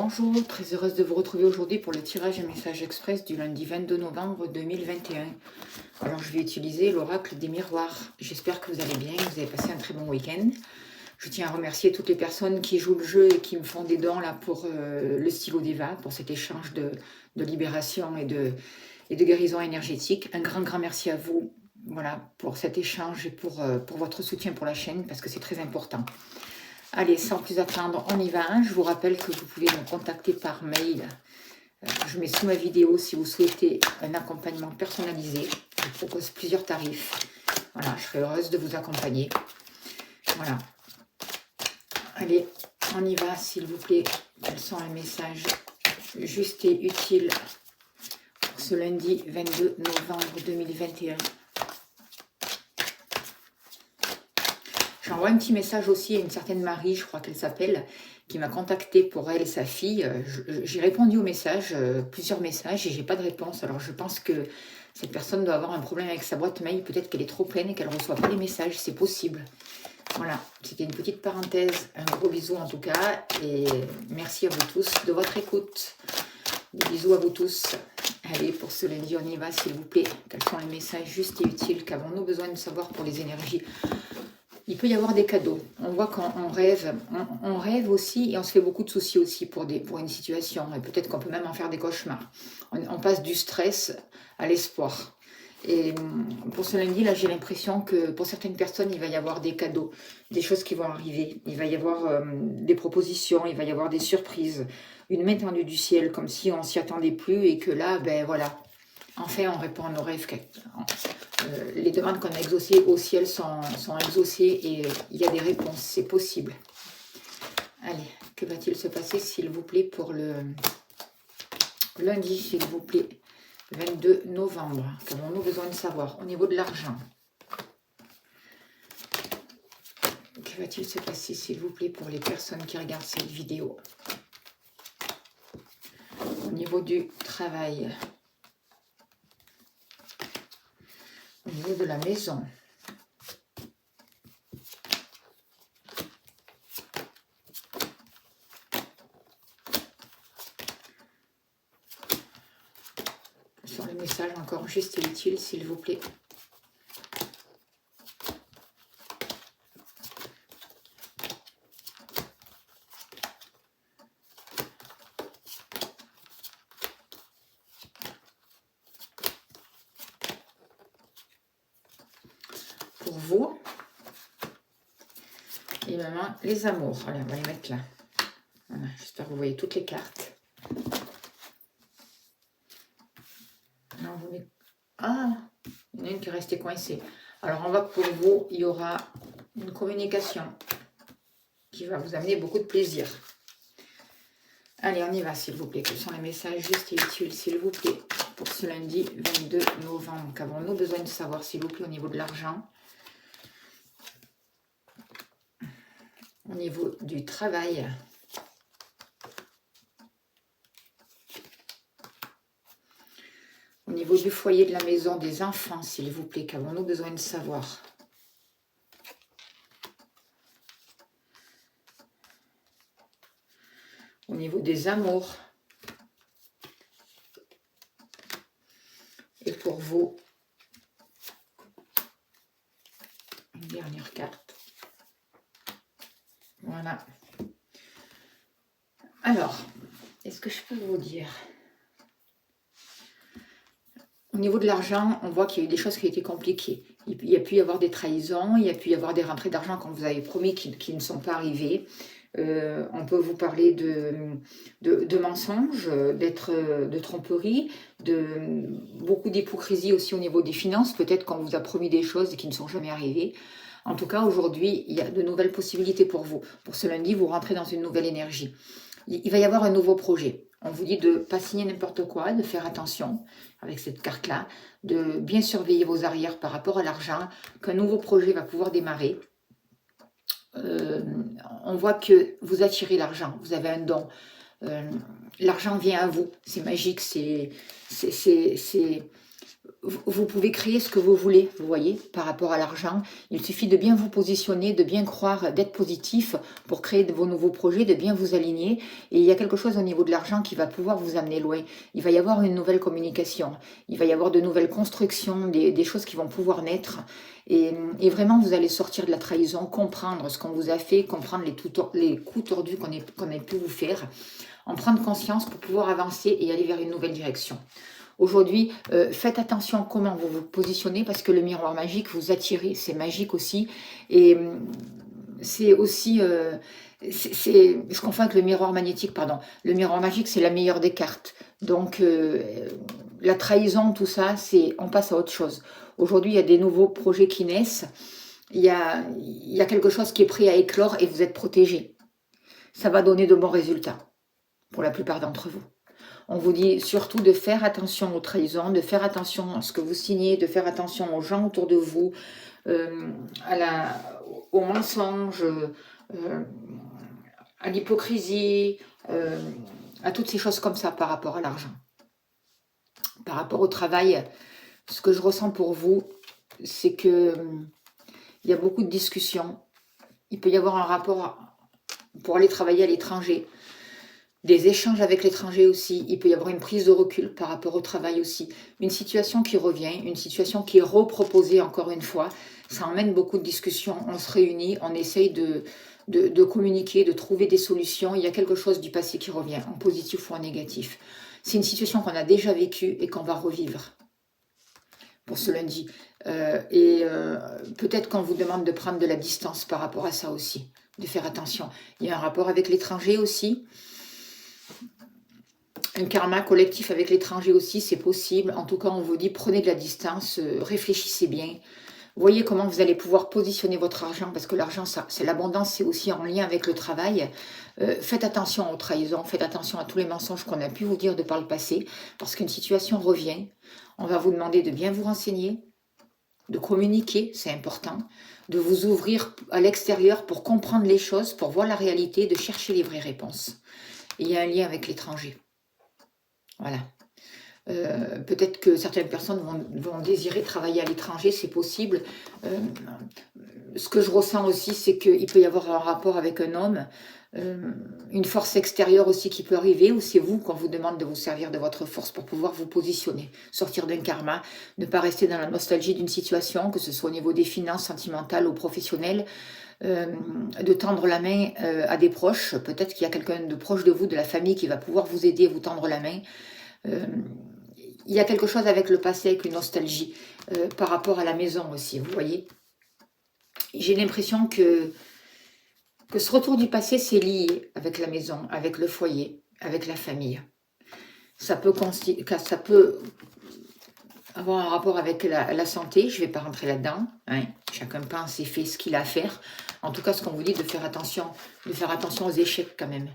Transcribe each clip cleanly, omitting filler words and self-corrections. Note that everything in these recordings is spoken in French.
Bonjour, très heureuse de vous retrouver aujourd'hui pour le tirage et message express du lundi 22 novembre 2021. Alors je vais utiliser l'oracle des miroirs. J'espère que vous allez bien, que vous avez passé un très bon week-end. Je tiens à remercier toutes les personnes qui jouent le jeu et qui me font des dons là pour le stylo d'Eva, pour cet échange de libération et de guérison énergétique. Un grand merci à vous, voilà, pour cet échange et pour votre soutien pour la chaîne, parce que c'est très important. Allez, sans plus attendre, on y va. Je vous rappelle que vous pouvez me contacter par mail. Je mets sous ma vidéo si vous souhaitez un accompagnement personnalisé. Je propose plusieurs tarifs. Voilà, je serai heureuse de vous accompagner. Voilà. Allez, on y va, s'il vous plaît. Quels sont les messages justes et utiles pour ce lundi 22 novembre 2021? J'envoie un petit message aussi à une certaine Marie, je crois qu'elle s'appelle, qui m'a contacté pour elle et sa fille. J'ai répondu au message, plusieurs messages, et j'ai pas de réponse. Alors je pense que cette personne doit avoir un problème avec sa boîte mail. Peut-être qu'elle est trop pleine et qu'elle ne reçoit pas les messages, c'est possible. Voilà, c'était une petite parenthèse. Un gros bisou en tout cas, et merci à vous tous de votre écoute. Des bisous à vous tous. Allez, pour ce lundi, on y va, s'il vous plaît. Quels sont les messages justes et utiles? Qu'avons-nous besoin de savoir pour les énergies? Il peut y avoir des cadeaux. On voit qu'on rêve. On rêve aussi et on se fait beaucoup de soucis aussi pour une situation. Et peut-être qu'on peut même en faire des cauchemars. On passe du stress à l'espoir. Et pour ce lundi, là, j'ai l'impression que pour certaines personnes, il va y avoir des cadeaux, des choses qui vont arriver. Il va y avoir des propositions, il va y avoir des surprises. Une main tendue du ciel, comme si on s'y attendait plus et que là, ben voilà, enfin, on répond à nos rêves. Les demandes qu'on a exaucées au ciel sont exaucées et il y a des réponses, c'est possible. Allez, que va-t-il se passer, s'il vous plaît, pour le lundi, s'il vous plaît, 22 novembre? Qu'avons-nous besoin de savoir au niveau de l'argent? Que va-t-il se passer, s'il vous plaît, pour les personnes qui regardent cette vidéo? Au niveau du travail, au niveau de la maison, sur le message encore juste et utile, s'il vous plaît. Pour vous et maintenant les amours. Allez, on va les mettre là. Voilà, j'espère que vous voyez toutes les cartes. Alors, vous mettez... Ah, il y en a une qui est restée coincée. Alors on voit que pour vous, il y aura une communication qui va vous amener beaucoup de plaisir. Allez, on y va, s'il vous plaît. Quels sont les messages justes et utiles, s'il vous plaît, pour ce lundi 22 novembre? Qu'avons-nous besoin de savoir, s'il vous plaît, au niveau de l'argent, au niveau du travail, au niveau du foyer, de la maison, des enfants, s'il vous plaît? Qu'avons-nous besoin de savoir? Au niveau des amours. Et pour vous, une dernière carte. Voilà. Alors, est-ce que je peux vous dire? Au niveau de l'argent, on voit qu'il y a eu des choses qui ont été compliquées. Il y a pu y avoir des trahisons, il y a pu y avoir des rentrées d'argent qu'on vous avait promis qui ne sont pas arrivées. On peut vous parler de mensonges, de tromperies, de beaucoup d'hypocrisie aussi au niveau des finances. Peut-être qu'on vous a promis des choses qui ne sont jamais arrivées. En tout cas, aujourd'hui, il y a de nouvelles possibilités pour vous. Pour ce lundi, vous rentrez dans une nouvelle énergie. Il va y avoir un nouveau projet. On vous dit de ne pas signer n'importe quoi, de faire attention avec cette carte-là, de bien surveiller vos arrières par rapport à l'argent, qu'un nouveau projet va pouvoir démarrer. On voit que vous attirez l'argent, vous avez un don. L'argent vient à vous, c'est magique, vous pouvez créer ce que vous voulez, vous voyez, par rapport à l'argent. Il suffit de bien vous positionner, de bien croire, d'être positif pour créer de vos nouveaux projets, de bien vous aligner. Et il y a quelque chose au niveau de l'argent qui va pouvoir vous amener loin. Il va y avoir une nouvelle communication, il va y avoir de nouvelles constructions, des choses qui vont pouvoir naître. Et vraiment, vous allez sortir de la trahison, comprendre ce qu'on vous a fait, comprendre les coups tordus qu'on ait pu vous faire, en prendre conscience pour pouvoir avancer et aller vers une nouvelle direction. Aujourd'hui, faites attention à comment vous vous positionnez parce que le miroir magique, vous attirez, c'est magique aussi. Et c'est aussi, je confonds avec le miroir magnétique, pardon. Le miroir magique, c'est la meilleure des cartes. Donc, la trahison, tout ça, on passe à autre chose. Aujourd'hui, il y a des nouveaux projets qui naissent. Il y a quelque chose qui est prêt à éclore et vous êtes protégé. Ça va donner de bons résultats pour la plupart d'entre vous. On vous dit surtout de faire attention aux trahisons, de faire attention à ce que vous signez, de faire attention aux gens autour de vous, aux mensonges, à l'hypocrisie, à toutes ces choses comme ça par rapport à l'argent. Par rapport au travail, ce que je ressens pour vous, c'est que il y a beaucoup de discussions. Il peut y avoir un rapport pour aller travailler à l'étranger. Des échanges avec l'étranger aussi, il peut y avoir une prise de recul par rapport au travail aussi. Une situation qui revient, une situation qui est reproposée encore une fois, ça emmène beaucoup de discussions, on se réunit, on essaye de communiquer, de trouver des solutions. Il y a quelque chose du passé qui revient, en positif ou en négatif. C'est une situation qu'on a déjà vécue et qu'on va revivre pour ce lundi. Peut-être qu'on vous demande de prendre de la distance par rapport à ça aussi, de faire attention. Il y a un rapport avec l'étranger aussi. Un karma collectif avec l'étranger aussi, c'est possible. En tout cas, on vous dit, prenez de la distance, réfléchissez bien. Voyez comment vous allez pouvoir positionner votre argent, parce que l'argent, c'est l'abondance, c'est aussi en lien avec le travail. Faites attention aux trahisons, faites attention à tous les mensonges qu'on a pu vous dire de par le passé, parce qu'une situation revient. On va vous demander de bien vous renseigner, de communiquer, c'est important, de vous ouvrir à l'extérieur pour comprendre les choses, pour voir la réalité, de chercher les vraies réponses. Et il y a un lien avec l'étranger. Voilà. Peut-être que certaines personnes vont désirer travailler à l'étranger, c'est possible. Ce que je ressens aussi, c'est qu'il peut y avoir un rapport avec un homme, une force extérieure aussi qui peut arriver, ou c'est vous qu'on vous demande de vous servir de votre force pour pouvoir vous positionner, sortir d'un karma, ne pas rester dans la nostalgie d'une situation, que ce soit au niveau des finances, sentimentales ou professionnelles, de tendre la main à des proches. Peut-être qu'il y a quelqu'un de proche de vous, de la famille, qui va pouvoir vous aider à vous tendre la main. Il y a quelque chose avec le passé, avec une nostalgie, par rapport à la maison aussi, vous voyez. J'ai l'impression que ce retour du passé, c'est lié avec la maison, avec le foyer, avec la famille. Ça peut avoir un rapport avec la santé, je ne vais pas rentrer là-dedans. Hein. Chacun pense et fait ce qu'il a à faire. En tout cas, ce qu'on vous dit, de faire attention aux échecs quand même.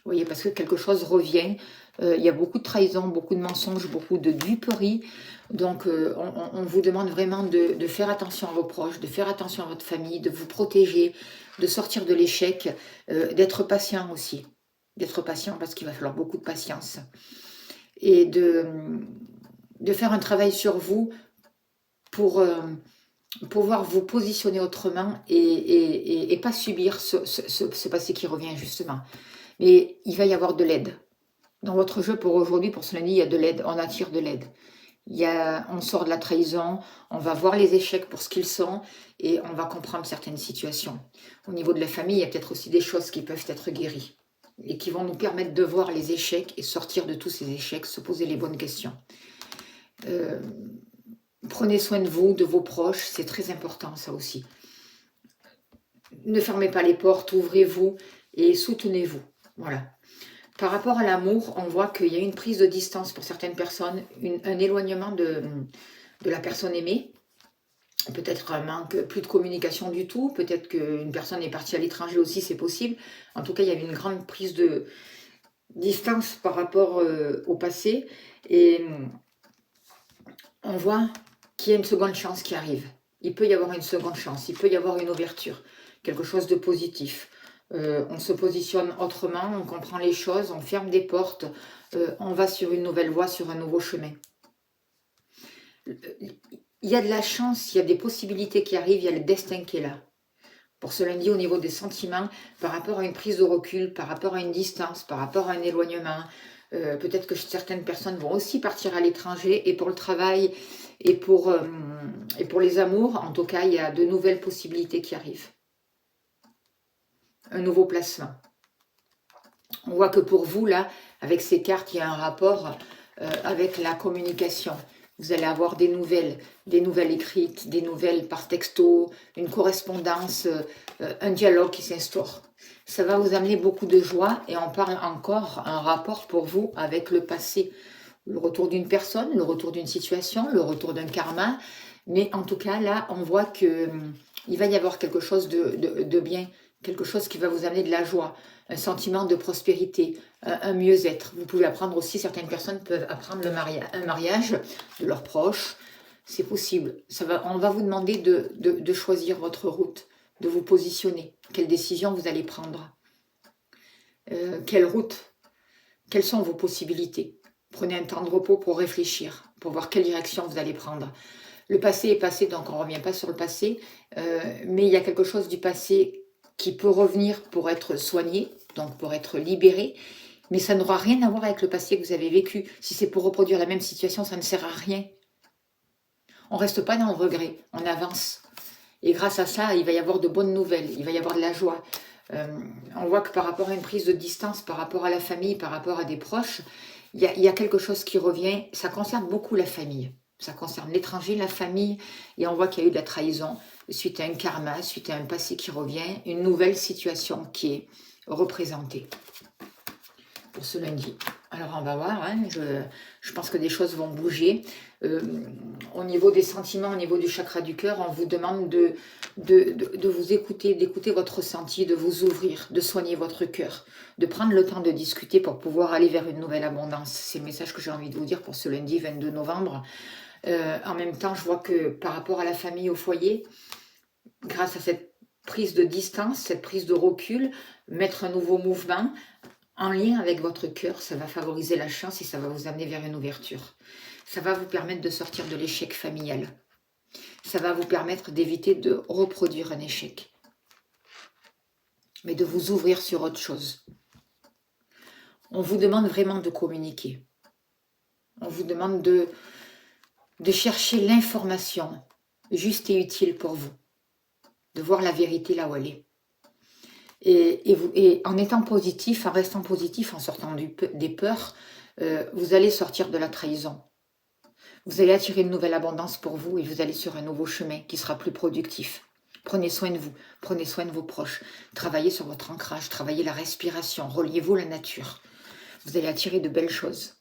Vous voyez, parce que quelque chose revient. Il y a beaucoup de trahison, beaucoup de mensonges, beaucoup de duperies. Donc, on vous demande vraiment de faire attention à vos proches, de faire attention à votre famille, de vous protéger, de sortir de l'échec, d'être patient aussi. D'être patient parce qu'il va falloir beaucoup de patience. Et de faire un travail sur vous pour pouvoir vous positionner autrement et pas subir ce passé qui revient justement. Mais il va y avoir de l'aide. Dans votre jeu pour aujourd'hui, pour ce lundi, il y a de l'aide, on attire de l'aide. On sort de la trahison, on va voir les échecs pour ce qu'ils sont et on va comprendre certaines situations. Au niveau de la famille, il y a peut-être aussi des choses qui peuvent être guéries et qui vont nous permettre de voir les échecs et sortir de tous ces échecs, se poser les bonnes questions. Prenez soin de vous, de vos proches, c'est très important ça aussi. Ne fermez pas les portes, ouvrez-vous et soutenez-vous. Voilà. Par rapport à l'amour, on voit qu'il y a une prise de distance pour certaines personnes, un éloignement de la personne aimée. Peut-être un manque, plus de communication du tout. Peut-être qu'une personne est partie à l'étranger aussi, c'est possible. En tout cas, il y avait une grande prise de distance par rapport au passé. Et on voit qu'il y a une seconde chance qui arrive. Il peut y avoir une seconde chance, il peut y avoir une ouverture, quelque chose de positif. On se positionne autrement, on comprend les choses, on ferme des portes, on va sur une nouvelle voie, sur un nouveau chemin. Il y a de la chance, il y a des possibilités qui arrivent, il y a le destin qui est là. Pour ce lundi, au niveau des sentiments, par rapport à une prise de recul, par rapport à une distance, par rapport à un éloignement, peut-être que certaines personnes vont aussi partir à l'étranger, et pour le travail, et pour les amours, en tout cas, il y a de nouvelles possibilités qui arrivent. Un nouveau placement. On voit que pour vous, là, avec ces cartes, il y a un rapport avec la communication. Vous allez avoir des nouvelles écrites, des nouvelles par texto, une correspondance, un dialogue qui s'instaure. Ça va vous amener beaucoup de joie et on parle encore un rapport pour vous avec le passé. Le retour d'une personne, le retour d'une situation, le retour d'un karma. Mais en tout cas, là, on voit que il va y avoir quelque chose de bien, quelque chose qui va vous amener de la joie, un sentiment de prospérité, un mieux-être. Vous pouvez apprendre aussi, certaines personnes peuvent apprendre un mariage de leurs proches. C'est possible. On va vous demander de choisir votre route, de vous positionner. Quelle décision vous allez prendre? Quelle route? Quelles sont vos possibilités? Prenez un temps de repos pour réfléchir, pour voir quelle direction vous allez prendre. Le passé est passé, donc on ne revient pas sur le passé, mais il y a quelque chose du passé qui peut revenir pour être soigné, donc pour être libéré, mais ça n'aura rien à voir avec le passé que vous avez vécu. Si c'est pour reproduire la même situation, ça ne sert à rien. On ne reste pas dans le regret, on avance. Et grâce à ça, il va y avoir de bonnes nouvelles, il va y avoir de la joie. On voit que par rapport à une prise de distance, par rapport à la famille, par rapport à des proches, il y a quelque chose qui revient. Ça concerne beaucoup la famille. Ça concerne l'étranger, la famille, et on voit qu'il y a eu de la trahison suite à un karma, suite à un passé qui revient, une nouvelle situation qui est représentée pour ce lundi. Alors on va voir, hein, je pense que des choses vont bouger. Au niveau des sentiments, au niveau du chakra du cœur, on vous demande de vous écouter, d'écouter votre ressenti, de vous ouvrir, de soigner votre cœur, de prendre le temps de discuter pour pouvoir aller vers une nouvelle abondance. C'est le message que j'ai envie de vous dire pour ce lundi 22 novembre. En même temps, je vois que par rapport à la famille, au foyer, grâce à cette prise de distance, cette prise de recul, mettre un nouveau mouvement en lien avec votre cœur, ça va favoriser la chance et ça va vous amener vers une ouverture. Ça va vous permettre de sortir de l'échec familial. Ça va vous permettre d'éviter de reproduire un échec, mais de vous ouvrir sur autre chose. On vous demande vraiment de communiquer. On vous demande de chercher l'information juste et utile pour vous, de voir la vérité là où elle est. Et en étant positif, en restant positif, en sortant des peurs, vous allez sortir de la trahison. Vous allez attirer une nouvelle abondance pour vous et vous allez sur un nouveau chemin qui sera plus productif. Prenez soin de vous, prenez soin de vos proches, travaillez sur votre ancrage, travaillez la respiration, reliez-vous à la nature. Vous allez attirer de belles choses.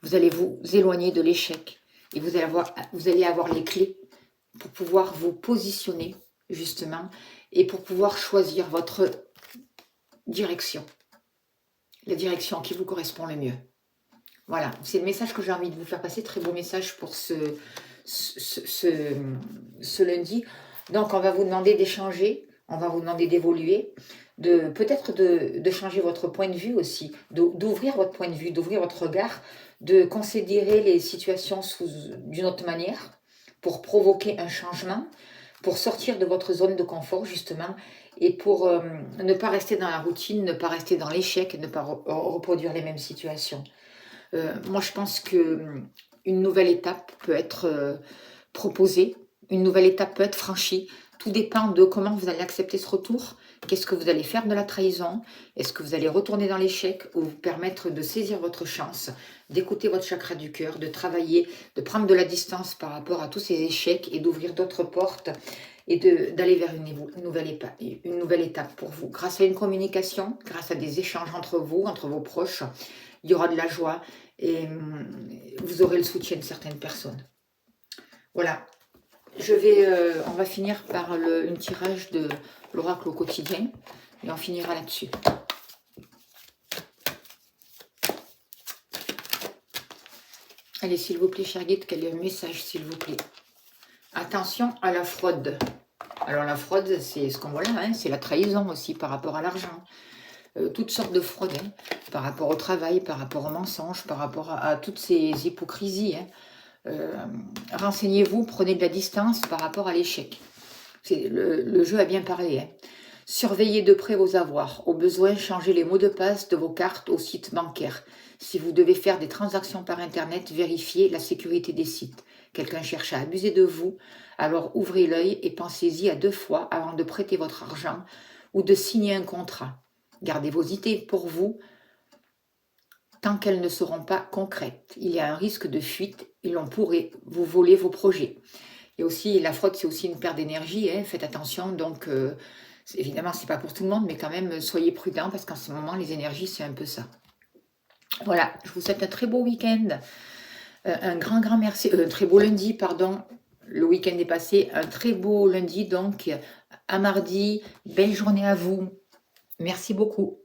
Vous allez vous éloigner de l'échec et vous allez avoir les clés pour pouvoir vous positionner justement et pour pouvoir choisir votre direction, la direction qui vous correspond le mieux. Voilà, c'est le message que j'ai envie de vous faire passer, très beau message pour ce lundi. Donc on va vous demander d'échanger, on va vous demander d'évoluer, peut-être de changer votre point de vue aussi, d'ouvrir votre point de vue, d'ouvrir votre regard, de considérer les situations d'une autre manière pour provoquer un changement, pour sortir de votre zone de confort justement et pour ne pas rester dans la routine, ne pas rester dans l'échec, ne pas reproduire les mêmes situations. Moi je pense qu'une nouvelle étape peut être proposée, une nouvelle étape peut être franchie. Tout dépend de comment vous allez accepter ce retour. Qu'est-ce que vous allez faire de la trahison? Est-ce que vous allez retourner dans l'échec ou vous permettre de saisir votre chance, d'écouter votre chakra du cœur, de travailler, de prendre de la distance par rapport à tous ces échecs et d'ouvrir d'autres portes et d'aller vers une nouvelle étape pour vous. Grâce à une communication, grâce à des échanges entre vous, entre vos proches, il y aura de la joie et vous aurez le soutien de certaines personnes. Voilà. On va finir par un tirage de l'oracle au quotidien et on finira là-dessus. Allez, s'il vous plaît, cher guide, quel est le message, s'il vous plaît? Attention à la fraude. Alors la fraude, c'est ce qu'on voit là, hein, c'est la trahison aussi par rapport à l'argent. Toutes sortes de fraudes, hein, par rapport au travail, par rapport au mensonge, par rapport à toutes ces hypocrisies. Hein. euh, renseignez-vous, prenez de la distance par rapport à l'échec. Le jeu a bien parlé, hein. Surveillez de près vos avoirs. Au besoin, changez les mots de passe de vos cartes au site bancaire. Si vous devez faire des transactions par Internet, vérifiez la sécurité des sites. Quelqu'un cherche à abuser de vous, alors ouvrez l'œil et pensez-y à 2 fois avant de prêter votre argent ou de signer un contrat. Gardez vos idées pour vous tant qu'elles ne seront pas concrètes. Il y a un risque de fuite et l'on pourrait vous voler vos projets. Et aussi, la fraude, c'est aussi une perte d'énergie, hein, faites attention. Donc, évidemment, c'est pas pour tout le monde, mais quand même, soyez prudents parce qu'en ce moment, les énergies, c'est un peu ça. Voilà, je vous souhaite un très beau week-end, un grand merci, un très beau lundi, pardon. Le week-end est passé, un très beau lundi, donc à mardi. Belle journée à vous. Merci beaucoup.